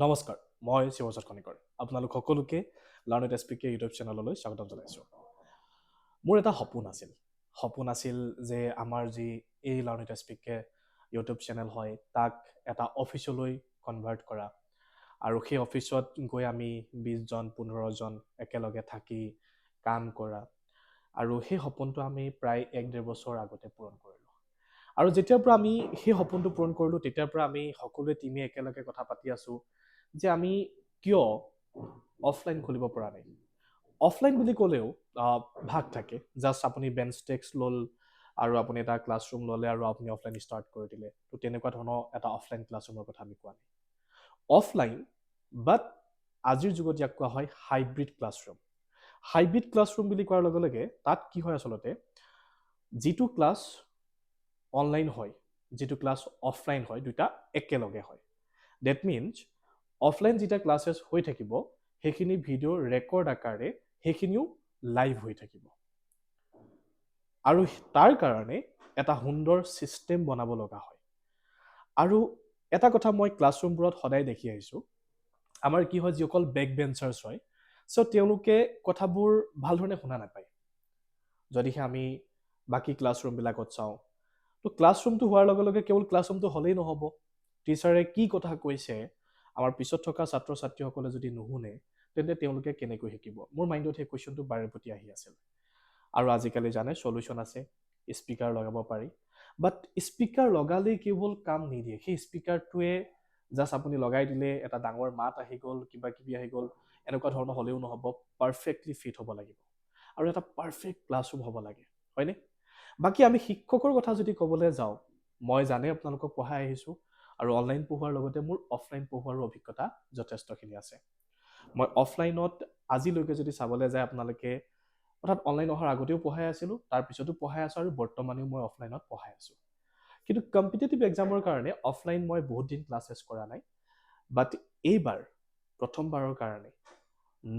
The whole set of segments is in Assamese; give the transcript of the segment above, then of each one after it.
নমস্কাৰ, মই শিৱজিৎ খনিকৰ। আপোনালোক সকলোকে লাৰ্ণ উইথ এছপিকে ইউটিউব চেনেললৈ স্বাগতম জনাইছোঁ। মোৰ এটা সপোন আছিল যে আমাৰ যি এই লাৰ্ণ উইথ এছপিকে ইউটিউব চেনেল হয় তাক এটা অফিচলৈ কনভাৰ্ট কৰা আৰু সেই অফিচত গৈ আমি 20জন 15জন একেলগে থাকি কাম কৰা আৰু সেই সপোনটো আমি প্ৰায় 1-1.5 বছৰ আগতে পূৰণ কৰিলোঁ। আৰু যেতিয়াৰ পৰা আমি সেই সপোনটো পূৰণ কৰিলোঁ তেতিয়াৰ পৰা আমি সকলোৱে টিমে একেলগে কথা পাতি আছোঁ যে আমি কিয় অফলাইন খুলিব পৰা নাই। অফলাইন বুলি ক'লেও ভাগ থাকে। জাষ্ট আপুনি বেঞ্চ ডেস্ক ল'ল আৰু আপুনি এটা ক্লাছৰুম ল'লে আৰু আপুনি অফলাইন ষ্টাৰ্ট কৰি দিলে। তো তেনেকুৱা ধৰণৰ এটা অফলাইন ক্লাছৰুমৰ কথা আমি কোৱা নাই। অফলাইন বাট আজিৰ যুগত ইয়াক কোৱা হয় হাইব্ৰিড ক্লাছৰুম। হাইব্ৰিড ক্লাছৰুম বুলি কোৱাৰ লগে লগে তাত কি হয় আচলতে, যিটো ক্লাছ অনলাইন হয়, যিটো ক্লাছ অফলাইন হয়, দুটা একেলগে হয়। ডেট মিনছ অফলাইন যেতিয়া ক্লাছেছ হৈ থাকিব সেইখিনি ভিডিঅ' ৰেকৰ্ড আকাৰে সেইখিনিও লাইভ হৈ থাকিব আৰু তাৰ কাৰণে এটা সুন্দৰ ছিষ্টেম বনাব লগা হয়। আৰু এটা কথা মই ক্লাছৰুমবোৰত সদায় দেখি আহিছোঁ, আমাৰ কি হয়, যিসকল বেক বেঞ্চাৰ্ছ হয়, চ' তেওঁলোকে কথাবোৰ ভাল ধৰণে শুনা নাপায়। যদিহে আমি বাকী ক্লাছৰুমবিলাকত চাওঁ, তো ক্লাছৰুমটো হোৱাৰ লগে লগে কেৱল ক্লাছৰুমটো হ'লেই নহ'ব। টিচাৰে কি কথা কৈছে আমাৰ পিছত থকা ছাত্ৰ ছাত্ৰীসকলে যদি নুশুনে তেন্তে তেওঁলোকে কেনেকৈ শিকিব। মোৰ মাইণ্ডত সেই কুৱেশ্যনটো বাৰে প্ৰতি আহি আছিল। আৰু আজিকালি জানে চলিউশ্যন আছে, স্পীকাৰ লগাব পাৰি। বাট স্পীকাৰ লগালেই কেৱল কাম নিদিয়ে। সেই স্পীকাৰটোৱে জাষ্ট আপুনি লগাই দিলে এটা ডাঙৰ মাত আহি গ'ল, কিবা কিবি আহি গ'ল, এনেকুৱা ধৰণৰ হ'লেও নহ'ব। পাৰফেক্টলি ফিট হ'ব লাগিব আৰু এটা পাৰফেক্ট ক্লাছৰুম হ'ব লাগে, হয়নে? বাকী আমি শিক্ষকৰ কথা যদি ক'বলৈ যাওঁ, মই জানে আপোনালোকক পঢ়াই আহিছোঁ আৰু অনলাইন পঢ়োৱাৰ লগতে মোৰ অফলাইন পঢ়োৱাৰো অভিজ্ঞতা যথেষ্টখিনি আছে। মই অফলাইনত আজিলৈকে যদি চাবলৈ যায় আপোনালোকে, অৰ্থাৎ অনলাইন অহাৰ আগতেও পঢ়াই আছিলোঁ, তাৰপিছতো পঢ়াই আছোঁ আৰু বৰ্তমানেও মই অফলাইনত পঢ়াই আছোঁ। কিন্তু কম্পিটিটিভ এক্সামৰ কাৰণে অফলাইন মই বহুত দিন ক্লাছেছ কৰা নাই। বাট এইবাৰ প্ৰথমবাৰৰ কাৰণে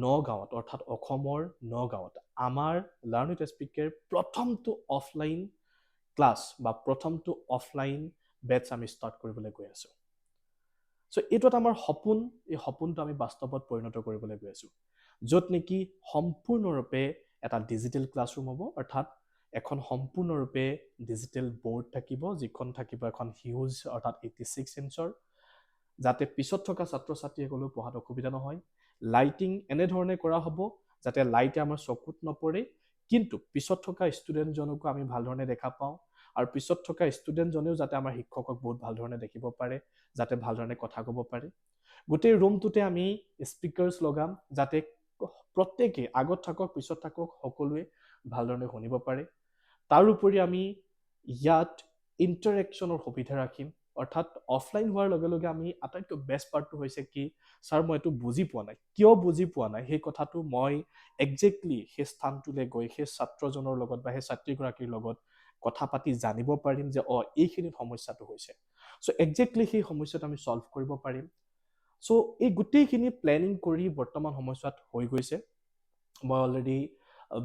নগাঁৱত, অৰ্থাৎ অসমৰ নগাঁৱত আমাৰ লাৰ্ণ উইথ এছপিকেৰ প্ৰথমটো অফলাইন ক্লাছ বা প্ৰথমটো অফলাইন বেটছ আমি ষ্টাৰ্ট কৰিবলৈ গৈ আছোঁ। চ' এইটো এটা আমাৰ সপোন, এই সপোনটো আমি বাস্তৱত পৰিণত কৰিবলৈ গৈ আছোঁ, য'ত নেকি সম্পূৰ্ণৰূপে এটা ডিজিটেল ক্লাছৰুম হ'ব, অৰ্থাৎ এখন সম্পূৰ্ণৰূপে ডিজিটেল বৰ্ড থাকিব, যিখন থাকিব এখন হিউজ অৰ্থাৎ 86 ইঞ্চৰ, যাতে পিছত থকা ছাত্ৰ ছাত্ৰীসকলেও পঢ়াত অসুবিধা নহয়। লাইটিং এনেধৰণে কৰা হ'ব যাতে লাইটে আমাৰ চকুত নপৰে, কিন্তু পিছত থকা ষ্টুডেণ্টজনকো আমি ভাল ধৰণে দেখা পাওঁ আৰু পিছত থকা ষ্টুডেণ্টজনেও যাতে আমাৰ শিক্ষকক বহুত ভাল ধৰণে দেখিব পাৰে, যাতে ভাল ধৰণে কথা ক'ব পাৰে। গোটেই ৰুমটোতে আমি স্পীকাৰ্ছ লগাম যাতে প্ৰত্যেকেই আগত থাকক পিছত থাকক সকলোৱে ভাল ধৰণে শুনিব পাৰে। তাৰোপৰি আমি ইয়াত ইণ্টাৰেকশ্যনৰ সুবিধা ৰাখিম, অৰ্থাৎ অফলাইন হোৱাৰ লগে লগে আমি আটাইতকৈ বেষ্ট পাৰ্টটো হৈছে কি, ছাৰ মই এইটো বুজি পোৱা নাই, কিয় বুজি পোৱা নাই সেই কথাটো মই একজেক্টলি সেই স্থানটোলৈ গৈ সেই ছাত্ৰজনৰ লগত বা সেই ছাত্ৰীগৰাকীৰ লগত কথা পাতি জানিব পাৰিম যে এইখিনিত সমস্যাটো হৈছে। চ' একজেক্টলি সেই সমস্যাটো আমি ছল্ভ কৰিব পাৰিম। চ' এই গোটেইখিনি প্লেনিং কৰি বৰ্তমান সময়ছোৱাত হৈ গৈছে। মই অলৰেডি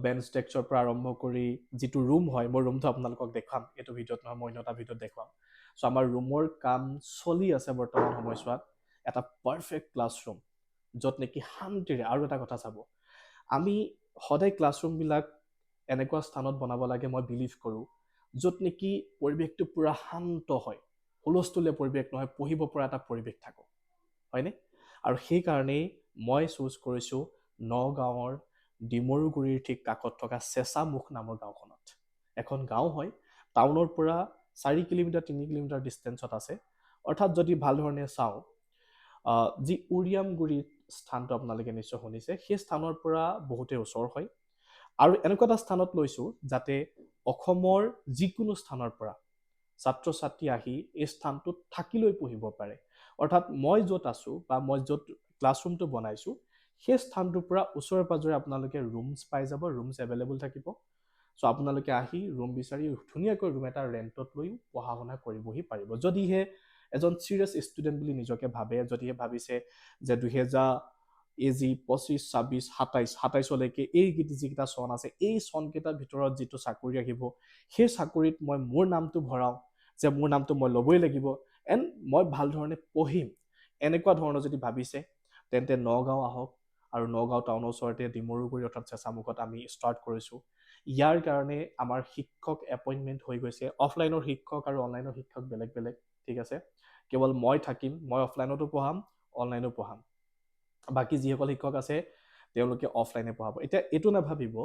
বেঞ্চ ডেস্কৰ পৰা আৰম্ভ কৰি যিটো ৰুম হয়, মই ৰুমটো আপোনালোকক দেখুৱাম, এইটো ভিডিঅ'ত নহয়, মই অন্য এটা ভিডিঅ'ত দেখুৱাম। চ' আমাৰ ৰুমৰ কাম চলি আছে বৰ্তমান সময়ছোৱাত, এটা পাৰফেক্ট ক্লাছৰুম য'ত নেকি শান্তিৰে। আৰু এটা কথা চাব, আমি সদায় ক্লাছৰুমবিলাক এনেকুৱা স্থানত বনাব লাগে, মই বিলিভ কৰোঁ, য'ত নেকি পৰিৱেশটো পূৰা শান্ত হয়, হুলস্থুলীয়া পৰিৱেশ নহয়, পঢ়িব পৰা এটা পৰিৱেশ থাকক, হয়নে? আৰু সেইকাৰণেই মই চুজ কৰিছোঁ নগাঁৱৰ ডিমৰুগুৰিৰ ঠিক কাষত থকা চেঁচামুখ নামৰ গাঁওখনত। এখন গাঁও হয়, টাউনৰ পৰা 4 কিলোমিটাৰ 3 কিলোমিটাৰ ডিষ্টেঞ্চত আছে। অৰ্থাৎ যদি ভাল ধৰণে চাওঁ, যি উৰিয়ামগুৰি স্থানটো আপোনালোকে নিশ্চয় শুনিছে, সেই স্থানৰ পৰা বহুতেই ওচৰ হয়। আৰু এনেকুৱা এটা স্থানত লৈছোঁ যাতে অসমৰ যিকোনো স্থানৰ পৰা ছাত্ৰ ছাত্ৰী আহি এই স্থানটোত থাকি লৈ পঢ়িব পাৰে। অৰ্থাৎ মই য'ত আছোঁ বা মই য'ত ক্লাছৰুমটো বনাইছোঁ সেই স্থানটোৰ পৰা ওচৰে পাঁজৰে আপোনালোকে ৰুমছ পাই যাব, ৰুমছ এভেইলেবল থাকিব। চ' আপোনালোকে আহি ৰুম বিচাৰি ধুনীয়াকৈ ৰুম এটা ৰেণ্টত লৈও পঢ়া শুনা কৰিবহি পাৰিব। যদিহে এজন চিৰিয়াছ ষ্টুডেণ্ট বুলি নিজকে ভাবে, যদিহে ভাবিছে যে 2025, 26, 27লৈকে এই যিকেইটা চন আছে, এই চনকেইটাৰ ভিতৰত যিটো চাকৰি আহিব সেই চাকৰিত মই মোৰ নামটো ভৰাওঁ, যে মোৰ নামটো মই ল'বই লাগিব, এণ্ড মই ভাল ধৰণে পঢ়িম, এনেকুৱা ধৰণৰ যদি ভাবিছে তেন্তে নগাঁও আহক আৰু নগাঁও টাউনৰ ওচৰতে ডিমৰুগুৰি অৰ্থাৎ চেঁচামুখত আমি ষ্টাৰ্ট কৰিছোঁ। ইয়াৰ কাৰণে আমাৰ শিক্ষক এপইণ্টমেণ্ট হৈ গৈছে। অফলাইনৰ শিক্ষক আৰু অনলাইনৰ শিক্ষক বেলেগ বেলেগ, ঠিক আছে। কেৱল মই থাকিম, মই অফলাইনতো পঢ়াম, অনলাইনো পঢ়াম। বাকী যিসকল শিক্ষক আছে তেওঁলোকে অফলাইনে পঢ়াব। এতিয়া এইটো নাভাবিব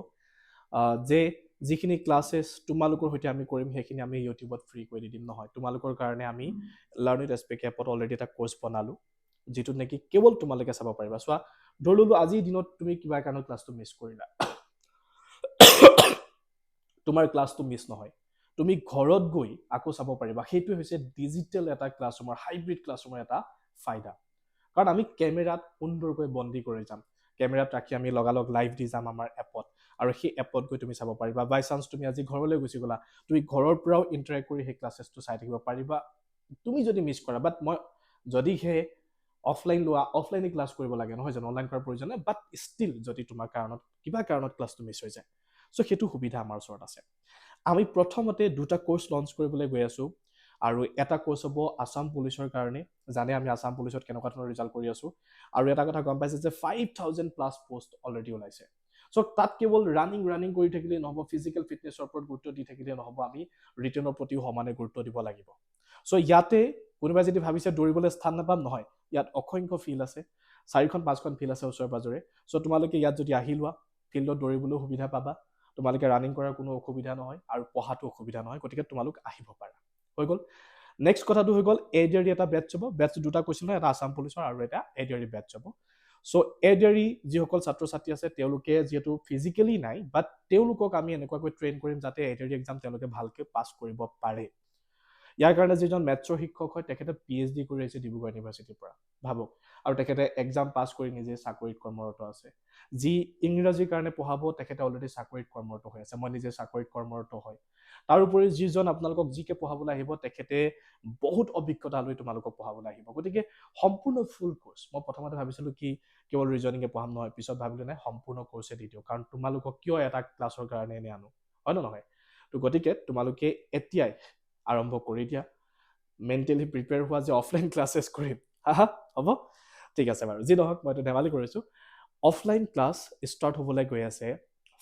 যে যিখিনি ক্লাছেছ তোমালোকৰ সৈতে আমি কৰিম সেইখিনি আমি ইউটিউবত ফ্ৰী কৰি দি দিম, নহয়। তোমালোকৰ কাৰণে আমি লাৰ্ণ উইথ এছপিকে এপত অলৰেডি এটা কোৰ্চ বনালোঁ, যিটোত নেকি কেৱল তোমালোকে চাব পাৰিবা। চোৱা, ধৰি ললো আজিৰ দিনত তুমি কিবা কাৰণত ক্লাছটো মিছ কৰিলা, তোমাৰ ক্লাছটো মিছ নহয়, তুমি ঘৰত গৈ আকৌ চাব পাৰিবা। সেইটোৱে হৈছে ডিজিটেল এটা ক্লাছৰুমৰ, হাইব্ৰিড ক্লাছৰুমৰ এটা ফাইদা। কাৰণ আমি কেমেৰাত সুন্দৰকৈ বন্দী কৰি যাম, কেমেৰাত ৰাখি আমি লগালগ লাইভ দি যাম আমাৰ এপত, আৰু সেই এপত গৈ তুমি চাব পাৰিবা। বাই চান্স তুমি আজি ঘৰলৈ গুচি গ'লা, তুমি ঘৰৰ পৰাও ইণ্টাৰেক্ট কৰি সেই ক্লাছেছটো চাই থাকিব পাৰিবা তুমি যদি মিছ কৰা। বাট মই যদিহে অফলাইন লোৱা, অফলাইনে ক্লাছ কৰিব লাগে, নহয় জানো, অনলাইন কৰাৰ প্ৰয়োজন নাই। বাট ষ্টিল যদি তোমাৰ কাৰণত কিবা কাৰণত ক্লাছটো মিছ হৈ যায়, চ' সেইটো সুবিধা আমাৰ ওচৰত আছে। আমি প্ৰথমতে দুটা কোৰ্চ লঞ্চ কৰিবলৈ গৈ আছোঁ, আৰু এটা কোৰ্চ হ'ব আছাম পুলিচৰ কাৰণে। জানে আমি আছাম পুলিচত কেনেকুৱা ধৰণৰ ৰিজাল্ট কৰি আছোঁ, আৰু এটা কথা গম পাইছে যে 5000+ পোষ্ট অলৰেডি ওলাইছে। চ' তাত কেৱল ৰানিং কৰি থাকিলেই নহ'ব, ফিজিকেল ফিটনেছৰ ওপৰত গুৰুত্ব দি থাকিলেই নহ'ব, আমি ৰিটেনৰ প্ৰতিও সমানে গুৰুত্ব দিব লাগিব। চ' ইয়াতে কোনোবাই যদি ভাবিছে দৌৰিবলৈ স্থান নাপাম, নহয়, ইয়াত অসংখ্য ফিল্ড আছে, 4-5খন ফিল্ড আছে ওচৰে পাজৰে। চ' তোমালোকে ইয়াত যদি আহি লোৱা, ফিল্ডত দৌৰিবলৈও সুবিধা পাবা, তোমালোকে ৰানিং কৰাৰ কোনো অসুবিধা নহয়, আৰু পঢ়াটো অসুবিধা নহয়, গতিকে তোমালোক আহিব পাৰা। হৈ গ'ল। নেক্সট কথাটো হৈ গ'ল এডিআৰই এটা বেটছ হ'ব। বেটছ দুটা কৈছিল নহয়, এটা আছাম পুলিচৰ আৰু এটা এডিআৰই বেটছ হ'ব। চ' এডিআৰই যিসকল ছাত্ৰ ছাত্ৰী আছে তেওঁলোকে যিহেতু ফিজিকেলি নাই, বাট তেওঁলোকক আমি এনেকুৱাকৈ ট্ৰেইন কৰিম যাতে এডিআৰই এক্সাম তেওঁলোকে ভালকৈ পাছ কৰিব পাৰে। ইয়াৰ কাৰণে যিজন মেথছৰ শিক্ষক হয় তেখেতে PhD কৰি আহিছে ডিব্ৰুগড় ইউনিভাৰ্চিটিৰ পৰা, ভাবক। আৰু তেখেতে এক্সাম পাছ কৰি নিজে চাকৰিত কৰ্মৰত আছে। যি ইংৰাজীৰ কাৰণে পঢ়াব তেখেতে অলৰেডি চাকৰিত কৰ্মৰত হৈ আছে, মই নিজে চাকৰিত কৰ্মৰত হয়। তাৰোপৰি যিজন আপোনালোকক জিকে পঢ়াবলৈ আহিব তেখেতে বহুত অভিজ্ঞতা লৈ তোমালোকক পঢ়াবলৈ আহিব। গতিকে সম্পূৰ্ণ ফুল কোৰ্চ। মই প্ৰথমতে ভাবিছিলোঁ কি কেৱল ৰিজনিঙে পঢ়াম, নহয়, পিছত ভাবিলোঁ নাই, সম্পূৰ্ণ কোৰ্চে দি দিওঁ, কাৰণ তোমালোকক কিয় এটা ক্লাছৰ কাৰণে এনে আনো, হয় নে নহয়। তো গতিকে তোমালোকে এতিয়াই আৰম্ভ কৰি দিয়া, মেণ্টেলি প্ৰিপেয়াৰ হোৱা যে অফলাইন ক্লাছেছ কৰিম। হ'ব, ঠিক আছে বাৰু। যি নহওক, মই এইটো ধেমালি কৰিছোঁ। অফলাইন ক্লাছ ষ্টাৰ্ট হ'বলৈ গৈ আছে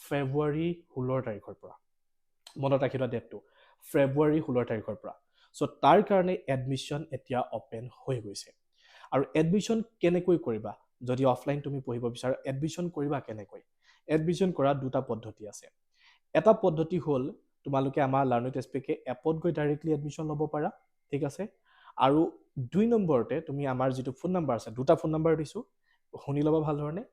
ফেব্ৰুৱাৰী 16 তাৰিখৰ পৰা। মনত ৰাখি থোৱা ডেটটো, ফেব্ৰুৱাৰী 16 তাৰিখৰ পৰা। চ' তাৰ কাৰণে এডমিশ্যন এতিয়া অপেন হৈ গৈছে। আৰু এডমিশ্যন কেনেকৈ কৰিবা, যদি অফলাইন তুমি পঢ়িব বিচাৰা, এডমিশ্যন কৰিবা কেনেকৈ? এডমিশ্যন কৰা দুটা পদ্ধতি আছে। এটা পদ্ধতি হ'ল তোমালোকে আমাৰ লাৰ্ণ উইথ এছপিকে এপত গৈ ডাইৰেক্টলি এডমিশ্যন ল'ব পাৰা, ঠিক আছে। আৰু 2 নম্বৰতে তুমি আমাৰ যিটো ফোন নাম্বাৰ আছে, দুটা ফোন নাম্বাৰ দিছোঁ, শুনি ল'বা ভাল ধৰণে।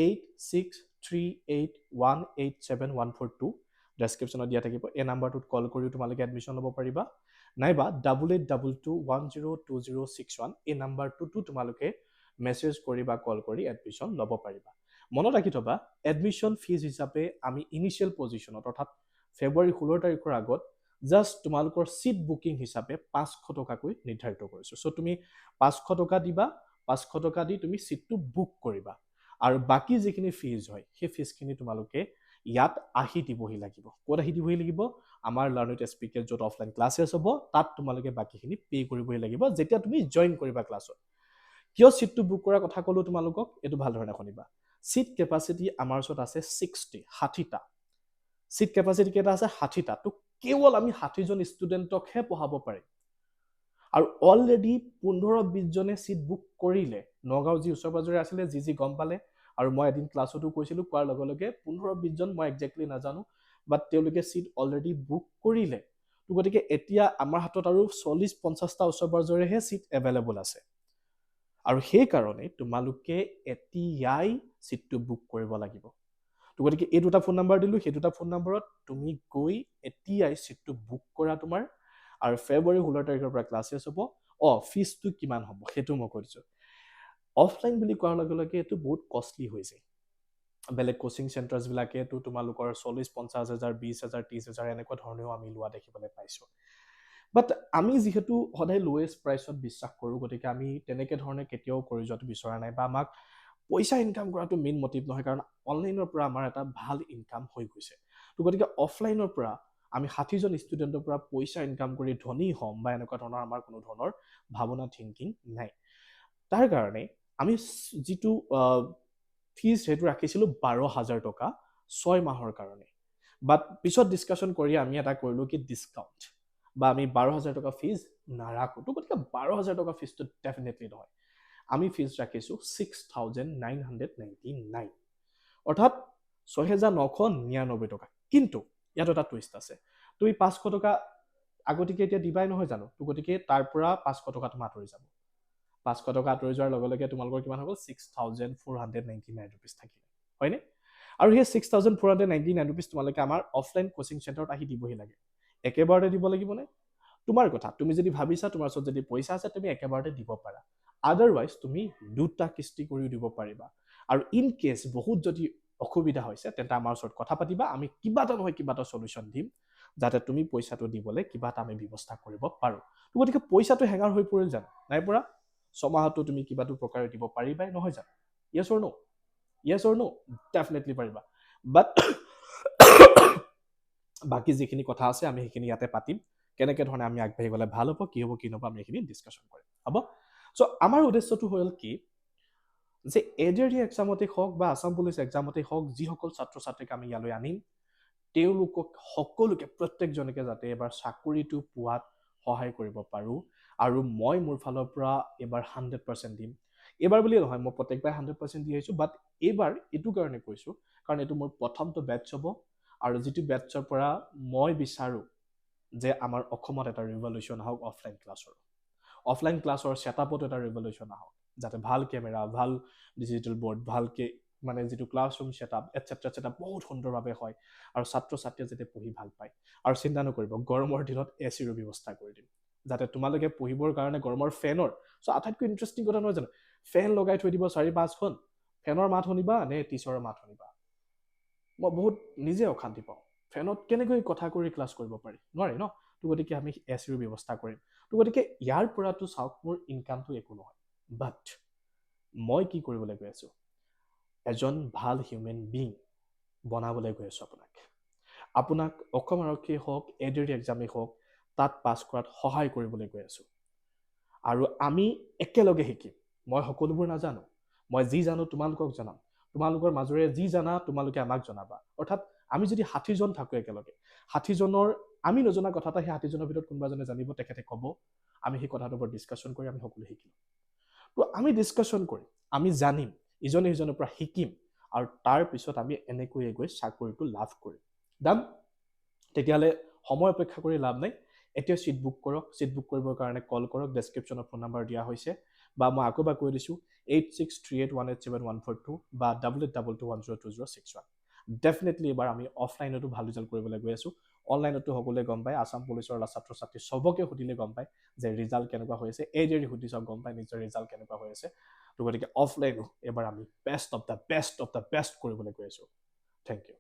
8638187142 ডেছক্ৰিপশ্যনত দিয়া থাকিব। এই নাম্বাৰটোত কল কৰিও তোমালোকে এডমিশ্যন ল'ব পাৰিবা, নাইবা 8822102061 এই নাম্বাৰটোতো তোমালোকে মেছেজ কৰি বা কল কৰি এডমিশ্যন ল'ব পাৰিবা। মনত ৰাখি থবা, এডমিশ্যন ফিজ হিচাপে আমি ইনিচিয়েল পজিশ্যনত, অৰ্থাৎ ফেব্ৰুৱাৰী 16 তাৰিখৰ আগত জাষ্ট তোমালোকৰ ছিট বুকিং হিচাপে 500 টকাকৈ নিৰ্ধাৰিত কৰিছোঁ। চ' তুমি 500 টকা দিবা, 500 টকা দি তুমি ছিটটো বুক কৰিবা, আৰু বাকী যিখিনি ফিজ হয় সেই ফিজখিনি তোমালোকে ইয়াত আহি দিবহি লাগিব। ক'ত আহি দিবহি লাগিব? আমাৰ লাৰ্ণ উইথ এছপিকে য'ত অফলাইন ক্লাছেছ হ'ব তাত তোমালোকে বাকীখিনি পে' কৰিবহি লাগিব যেতিয়া তুমি জইন কৰিবা ক্লাছত। কিয় ছিটটো বুক কৰাৰ কথা ক'লোঁ তোমালোকক, এইটো ভাল ধৰণে শুনিবা। ছিট কেপাচিটি আমাৰ ওচৰত আছে 60টা। ছিট কেপাচিটি কেইটা আছে? 60টা। তো কেৱল আমি 60জন ষ্টুডেণ্টকহে পঢ়াব পাৰিম। আৰু অলৰেডি 15-20 জনে ছিট বুক কৰিলে। নগাঁও যি ওচৰে পাজৰে আছিলে, যি গম পালে, আৰু মই এদিন ক্লাছতো কৈছিলোঁ, কোৱাৰ লগে লগে 15-20 জন, মই একজেক্টলি নাজানো, বাট তেওঁলোকে ছিট অলৰেডি বুক কৰিলে। তো গতিকে এতিয়া আমাৰ হাতত আৰু 40-50টা ওচৰে পাজৰেহে ছিট এভেইলেবল আছে। আৰু সেইকাৰণে তোমালোকে এতিয়াই ছিটটো বুক কৰিব লাগিব। তো গতিকে এই দুটা ফোন নাম্বাৰ দিলোঁ, সেই দুটা ফোন নাম্বাৰত তুমি গৈ এতিয়াই ছিটটো বুক কৰা তোমাৰ। আৰু ফেব্ৰুৱাৰী 16 তাৰিখৰ পৰা ক্লাছেছ হ'ব। ফিজটো কিমান হ'ব সেইটো মই কৈ দিছোঁ। অফলাইন বুলি কোৱাৰ লগে লগে এইটো বহুত কষ্টলি হৈ যায়। বেলেগ কোচিং চেণ্টাৰ্ছবিলাকেতো তোমালোকৰ 40-50 হাজাৰ, 20 হাজাৰ, 30 হাজাৰ এনেকুৱা ধৰণেও আমি লোৱা দেখিবলৈ পাইছোঁ। বাট আমি যিহেতু সদায় লোৱেষ্ট প্ৰাইচত বিশ্বাস কৰোঁ, গতিকে আমি তেনেকৈ ধৰণে কেতিয়াও কৰি যোৱাটো বিচৰা নাই, বা আমাক পইচা ইনকাম কৰাটো মেইন মটিভ নহয়, কাৰণ অনলাইনৰ পৰা আমাৰ এটা ভাল ইনকাম হৈ গৈছে। তো গতিকে অফলাইনৰ পৰা আমি 60জন ষ্টুডেণ্টৰ পৰা পইচা ইনকাম কৰি ধনী হ'ম বা এনেকুৱা ধৰণৰ আমাৰ কোনো ধৰণৰ ভাৱনা থিংকিং নাই। তাৰ কাৰণে আমি যিটো ফিজ সেইটো ৰাখিছিলোঁ 12,000 টকা 6 মাহৰ কাৰণে। বাট পিছত ডিছকাশ্যন কৰি আমি এটা কৰিলোঁ কি ডিছকাউণ্ট বা আমি 12,000 টকা ফিজ নাৰাখোঁ। তো গতিকে 12,000 টকা ফিজটো ডেফিনেটলি নহয়। আমি ফিজ ৰাখিছোঁ 6,999, অৰ্থাৎ 6,999 টকা। কিন্তু ইয়াত এটা টুইষ্ট আছে, তুমি 500 টকা আগতীয়াকৈ এতিয়া দিবাই নহয় জানো, তো গতিকে তাৰ পৰা 500 টকা তোমাৰ আঁতৰি যাব। 500 টকা আঁতৰি যোৱাৰ লগে লগে তোমালোকৰ কিমান হ'ব, 6,499 ৰুপিজ থাকিলে, হয়নে? আৰু সেই 6,499 ৰুপিজ তোমালোকে আমাৰ অফলাইন কোচিং চেণ্টাৰত আহি দিবহি লাগে। একেবাৰতে দিব লাগিবনে? তোমাৰ কথা, তুমি যদি ভাবিছা তোমাৰ ওচৰত যদি পইচা আছে তুমি একেবাৰতে দিব পাৰা, আদাৰৱাইজ তুমি দুটা কিস্তি কৰিও দিব পাৰিবা। আৰু ইন কেছ বহুত যদি অসুবিধা হৈছে তেন্তে আমাৰ ওচৰত কথা পাতিবা, আমি কিবা এটা নহয় কিবা এটা চলিউশ্যন দিম যাতে তুমি পইচাটো দিবলৈ কিবা এটা আমি ব্যৱস্থা কৰিব পাৰোঁ। গতিকে পইচাটো হেঙাৰ হৈ পৰিল জানো? নাই পৰা? ছমাহতো তুমি কিবাটো প্ৰকাৰে দিব পাৰিবাই নহয় জানো? য়েছ অৰ নো? য়েছ অৰ নো? ডেফিনেটলি পাৰিবা। বাট বাকী যিখিনি কথা আছে আমি সেইখিনি ইয়াতে পাতিম, কেনেকৈ ধৰণে আমি আগবাঢ়ি গ'লে ভাল হ'ব, কি হ'ব কি নহ'ব আমি এইখিনি ডিছকাশ্যন কৰিম, হ'ব? চ' আমাৰ উদ্দেশ্যটো হ'ল কি যে ADRE এক্সামতেই হওক বা আছাম পুলিচ এক্সামতেই হওক, যিসকল ছাত্ৰ ছাত্ৰীক আমি ইয়ালৈ আনিম তেওঁলোকক সকলোকে প্ৰত্যেকজনকে যাতে এবাৰ চাকৰিটো পোৱাত সহায় কৰিব পাৰোঁ। আৰু মই মোৰ ফালৰ পৰা এবাৰ 100% দিম। এইবাৰ বুলিয়ে নহয়, মই প্ৰত্যেকবাৰ 100% দি আহিছোঁ, বাট এইবাৰ এইটো কাৰণে কৈছোঁ কাৰণ এইটো মোৰ প্ৰথমটো বেটছ হ'ব, আৰু যিটো বেটছৰ পৰা মই বিচাৰোঁ যে আমাৰ অসমত এটা ৰিভলিউশ্যন আহক অফলাইন ক্লাছৰ। অফলাইন ক্লাছৰ ছেটআপত এটা ৰিভলিউশ্যন আহক, যাতে ভাল কেমেৰা, ভাল ডিজিটেল বৰ্ড, ভালকৈ মানে যিটো ক্লাছৰুম ছেটআপ এটচেট্ৰা বহুত সুন্দৰভাৱে হয়, আৰু ছাত্ৰ ছাত্ৰীয়ে যাতে পঢ়ি ভাল পায়। আৰু চিন্তা নকৰিব, গৰমৰ দিনত AC-ৰো ব্যৱস্থা কৰি দিম যাতে তোমালোকে পঢ়িবৰ কাৰণে গৰমৰ ফেনৰ, চ' আটাইতকৈ ইণ্টাৰেষ্টিং কথা নহয় জানো, ফেন লগাই থৈ দিব 4-5খন, ফেনৰ মাত শুনিবা নে টিচাৰৰ মাত শুনিবা? মই বহুত নিজে অশান্তি পাওঁ, ফেনত কেনেকৈ কথা কৰি ক্লাছ কৰিব পাৰি, নোৱাৰি ন? তো গতিকে আমি AC-ৰো ব্যৱস্থা কৰিম। তো গতিকে ইয়াৰ পৰাতো চাওক মোৰ ইনকামটো একো নহয়, বাট মই কি কৰিবলৈ গৈ আছোঁ, এজন ভাল হিউমেন বিং বনাবলৈ গৈ আছোঁ আপোনাক অসম আৰক্ষীয়ে হওক, ADRE এক্সামেই হওক, তাত পাছ কৰাত সহায় কৰিবলৈ গৈ আছোঁ। আৰু আমি একেলগে শিকিম। মই সকলোবোৰ নাজানো, মই যি জানো তোমালোকক জনাম, তোমালোকৰ মাজৰে যি জানা তোমালোকে আমাক জনাবা। অৰ্থাৎ আমি যদি 60জন থাকোঁ একেলগে, 60জনৰ আমি নজনা কথা এটা সেই 60জনৰ ভিতৰত কোনোবা এজনে জানিব, তেখেতে ক'ব, আমি সেই কথাটোৰ ওপৰত ডিছকাশ্যন কৰি আমি সকলো শিকিম। তো আমি ডিছকাশ্যন কৰিম, আমি জানিম, ইজনে সিজনৰ পৰা শিকিম, আৰু তাৰ পিছত আমি এনেকৈয়ে গৈ চাকৰিটো লাভ কৰিম। ডান? তেতিয়াহ'লে সময় অপেক্ষা কৰি লাভ নাই, এতিয়া ছিট বুক কৰক। ছিট বুক কৰিবৰ কাৰণে কল কৰক, ডেছক্ৰিপশ্যনত ফোন নম্বৰ দিয়া হৈছে, বা মই আকৌ এবাৰ কৈ দিছোঁ 8638187142 বা 8822102061। ডেফিনেটলি এবাৰ আমি অফলাইনতো ভাল ৰিজাল্ট কৰিবলৈ গৈ আছোঁ। অনলাইনতো সকলোৱে গম পায়, আছাম পুলিচৰ ছাত্ৰ ছাত্ৰী চবকে সুধিলে গম পায় যে ৰিজাল্ট কেনেকুৱা হৈ আছে। ADRE সুধি চাওক, গম পায় নিজৰ ৰিজাল্ট কেনেকুৱা হৈ আছে। তো গতিকে অফলাইনো এবাৰ আমি বেষ্ট অফ দ্য বেষ্ট কৰিবলৈ গৈ আছোঁ। Thank U.